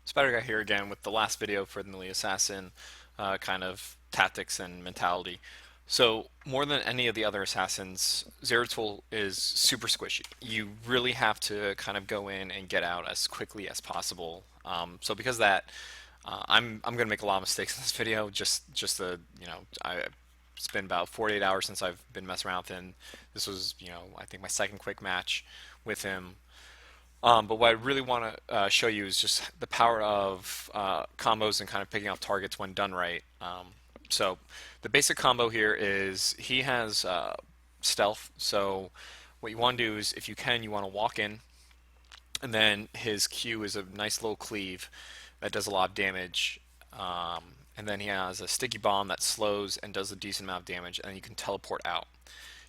Spider Guy here again with the last video for the melee assassin kind of tactics and mentality. So more than any of the other assassins, Zeratul is super squishy. You really have to kind of go in and get out as quickly as possible. So because of that, I'm gonna make a lot of mistakes in this video. Just the it's been about 48 hours since I've been messing around with him. This was I think my second quick match with him. But what I really want to show you is just the power of combos and kind of picking off targets when done right. So the basic combo here is he has stealth. So what you want to do is, if you can, you want to walk in, and then his Q is a nice little cleave that does a lot of damage. And then he has a sticky bomb that slows and does a decent amount of damage, and you can teleport out.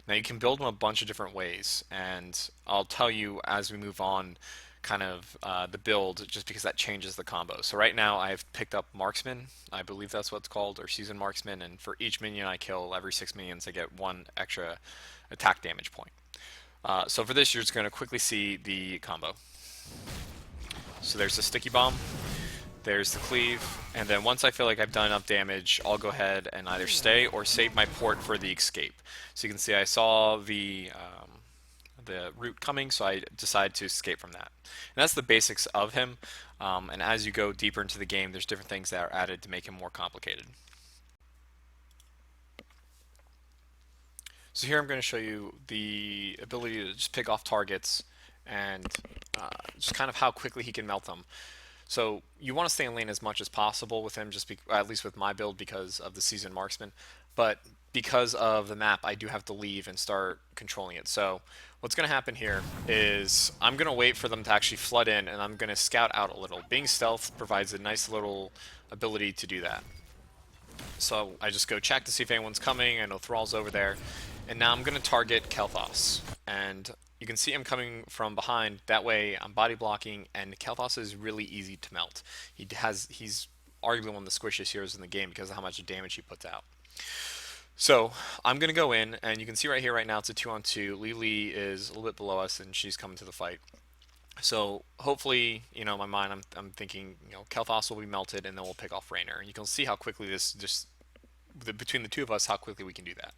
Now you can build them a bunch of different ways, and I'll tell you as we move on kind of the build, just because that changes the combo. So right now I've picked up Marksman, I believe that's what it's called, or Seasoned Marksman, and for each minion I kill, every 6 minions I get 1 extra attack damage point. So for this you're just going to quickly see the combo. So there's the sticky bomb, there's the cleave, and then once I feel like I've done enough damage, I'll go ahead and either stay or save my port for the escape. So you can see I saw the route coming, so I decided to escape from that. And that's the basics of him. And as you go deeper into the game, there's different things that are added to make him more complicated. So here I'm going to show you the ability to just pick off targets and just kind of how quickly he can melt them. So you want to stay in lane as much as possible with him, at least with my build, because of the Seasoned Marksman. But because of the map, I do have to leave and start controlling it. So what's going to happen here is I'm going to wait for them to actually flood in, and I'm going to scout out a little. Being stealth provides a nice little ability to do that. So I just go check to see if anyone's coming. I know Thrall's over there. And now I'm going to target Kel'Thas. And you can see him coming from behind. That way I'm body blocking, and Kel'Thas is really easy to melt. He's arguably one of the squishiest heroes in the game because of how much damage he puts out. So I'm going to go in, and you can see right here right now it's a 2-on-2. Lily is a little bit below us, and she's coming to the fight. So hopefully, in my mind, I'm thinking, Kel'Thas will be melted, and then we'll pick off Raynor. And you can see how quickly between the two of us, how quickly we can do that.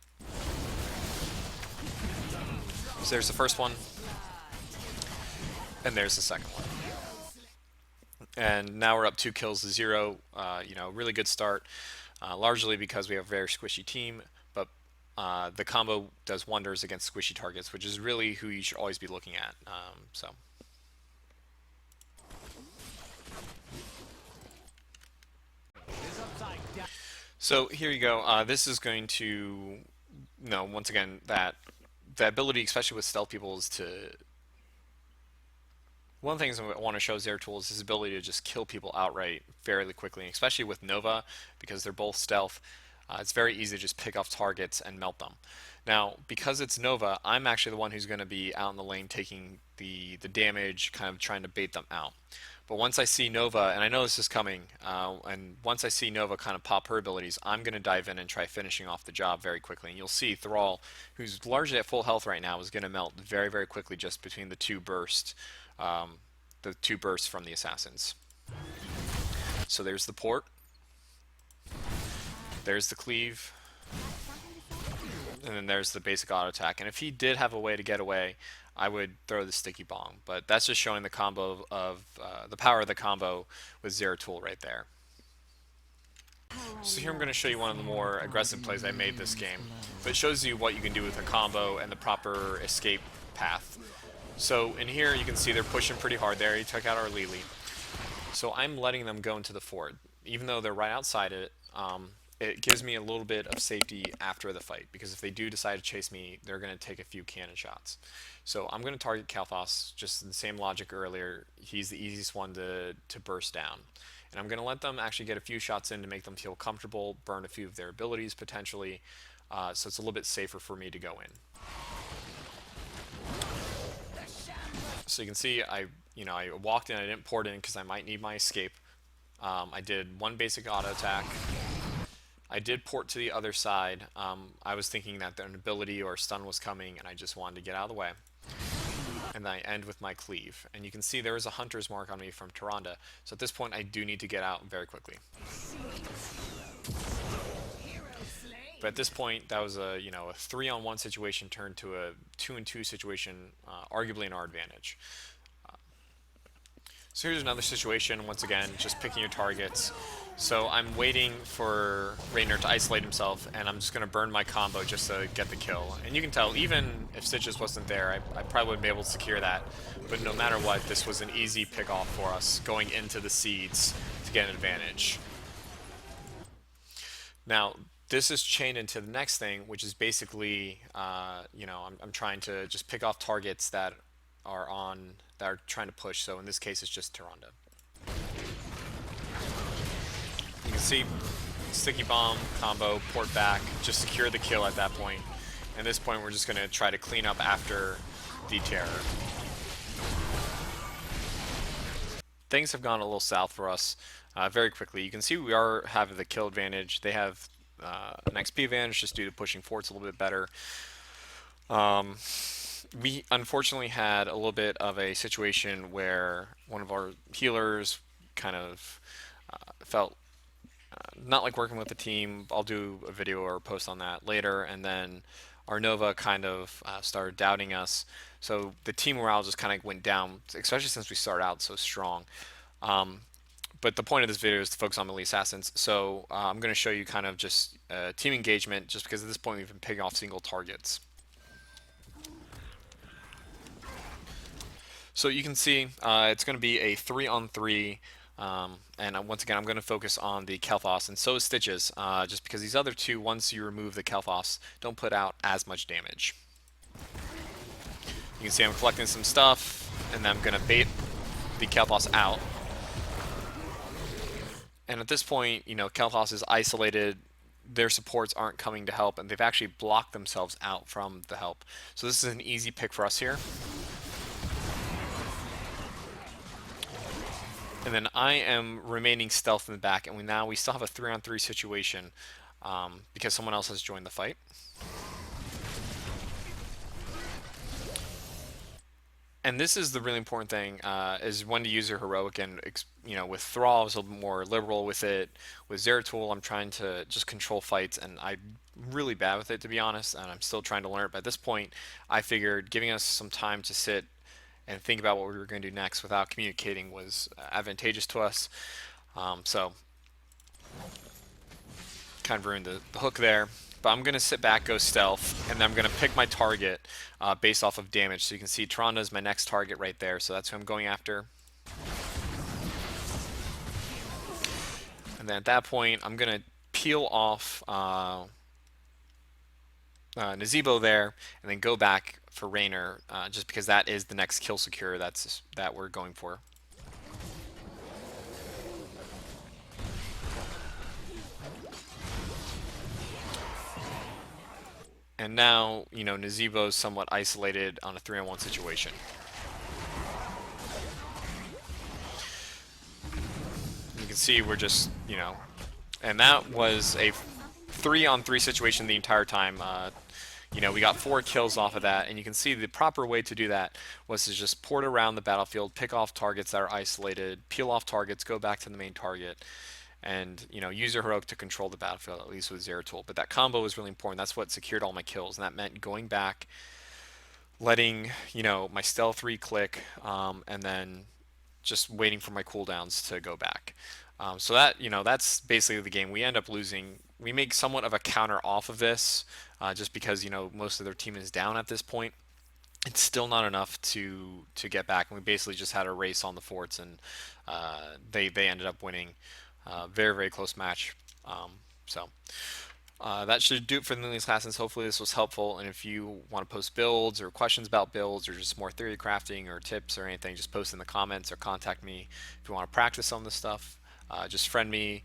So there's the first one, and there's the second one. And now we're up 2 kills to 0. Really good start, largely because we have a very squishy team, but the combo does wonders against squishy targets, which is really who you should always be looking at. So here you go. This is going to, once again, that the ability, especially with stealth people, is to... One of the things I want to show Zeratul is his ability to just kill people outright fairly quickly, especially with Nova, because they're both stealth. It's very easy to just pick off targets and melt them. Now, because it's Nova, I'm actually the one who's going to be out in the lane taking the damage, kind of trying to bait them out. But once I see Nova, and I know this is coming, and once I see Nova kind of pop her abilities, I'm going to dive in and try finishing off the job very quickly. And you'll see Thrall, who's largely at full health right now, is going to melt very, very quickly just between the two bursts from the assassins. So there's the port, there's the cleave, and then there's the basic auto attack. And if he did have a way to get away, I would throw the sticky bomb. But that's just showing the combo of the power of the combo with Zeratul right there. So here I'm going to show you one of the more aggressive plays I made this game. But it shows you what you can do with a combo and the proper escape path. So in here you can see they're pushing pretty hard there. He took out our Lily. So I'm letting them go into the fort. Even though they're right outside it, it gives me a little bit of safety after the fight, because if they do decide to chase me, they're going to take a few cannon shots. So I'm going to target Kel'Thas, just the same logic earlier. He's the easiest one to burst down. And I'm going to let them actually get a few shots in to make them feel comfortable, burn a few of their abilities potentially, so it's a little bit safer for me to go in. So you can see I walked in, I didn't port in because I might need my escape. I did one basic auto attack. I did port to the other side. I was thinking that an ability or a stun was coming, and I just wanted to get out of the way. and then I end with my cleave. And you can see there is a hunter's mark on me from Tyrande, so at this point I do need to get out very quickly. But at this point, that was a a 3-on-1 situation turned to a 2-and-2 situation, arguably in our advantage. So here's another situation, once again, just picking your targets. So I'm waiting for Raynor to isolate himself, and I'm just going to burn my combo just to get the kill. And you can tell, even if Stitches wasn't there, I probably wouldn't be able to secure that. But no matter what, this was an easy pick-off for us, going into the seeds to get an advantage. Now, this is chained into the next thing, which is basically, I'm trying to just pick off targets that are trying to push. So in this case, it's just Tyrande. You can see sticky bomb combo, port back, just secure the kill at that point. At this point, we're just going to try to clean up after the terror. Things have gone a little south for us very quickly. You can see we are having the kill advantage. They have an XP advantage just due to pushing forts a little bit better. We unfortunately had a little bit of a situation where one of our healers kind of felt not like working with the team. I'll do a video or a post on that later. And then our Nova kind of started doubting us. So the team morale just kind of went down, especially since we started out so strong. But the point of this video is to focus on melee assassins. So I'm going to show you kind of just team engagement, just because at this point we've been picking off single targets. So you can see it's going to be a 3-on-3. And once again, I'm going to focus on the Kel'Thas, and so is Stitches, just because these other two, once you remove the Kel'Thas, don't put out as much damage. You can see I'm collecting some stuff, and then I'm going to bait the Kel'Thas out. And at this point, Kel'Thas is isolated, their supports aren't coming to help, and they've actually blocked themselves out from the help. So this is an easy pick for us here. And then I am remaining stealth in the back, and we still have a 3-on-3 situation because someone else has joined the fight. And this is the really important thing, is when to use your heroic. And with Thrall, I was a little more liberal with it. With Zeratul, I'm trying to just control fights, and I'm really bad with it, to be honest, and I'm still trying to learn it. But at this point, I figured giving us some time to sit and think about what we were going to do next without communicating was advantageous to us. So kind of ruined the hook there. But I'm going to sit back, go stealth, and then I'm going to pick my target based off of damage. So you can see Tyrande is my next target right there, so that's who I'm going after. And then at that point, I'm going to peel off Nazeebo there, and then go back for Raynor, just because that is the next kill secure that we're going for. And now, Nazeebo is somewhat isolated on a 3-on-1 situation. You can see we're just, and that was a 3-on-3 situation the entire time. We got 4 kills off of that, and you can see the proper way to do that was to just port around the battlefield, pick off targets that are isolated, peel off targets, go back to the main target, and use your heroic to control the battlefield, at least with Zeratul. But that combo was really important. That's what secured all my kills, and that meant going back, letting my stealth re-click, and then just waiting for my cooldowns to go back. So that that's basically the game. We end up losing. We make somewhat of a counter off of this, just because most of their team is down at this point. It's still not enough to get back, and we basically just had a race on the forts, and they ended up winning. Very, very close match. So that should do it for the Melee Assassins. Hopefully this was helpful, and if you want to post builds or questions about builds or just more theory crafting or tips or anything, just post in the comments or contact me if you want to practice on this stuff. Just friend me.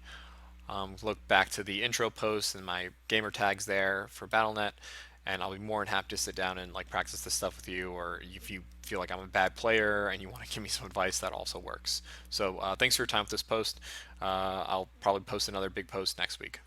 Look back to the intro post and my gamer tags there for Battle.net, and I'll be more than happy to sit down and practice this stuff with you. Or if you feel like I'm a bad player and you want to give me some advice, that also works. So thanks for your time with this post. I'll probably post another big post next week.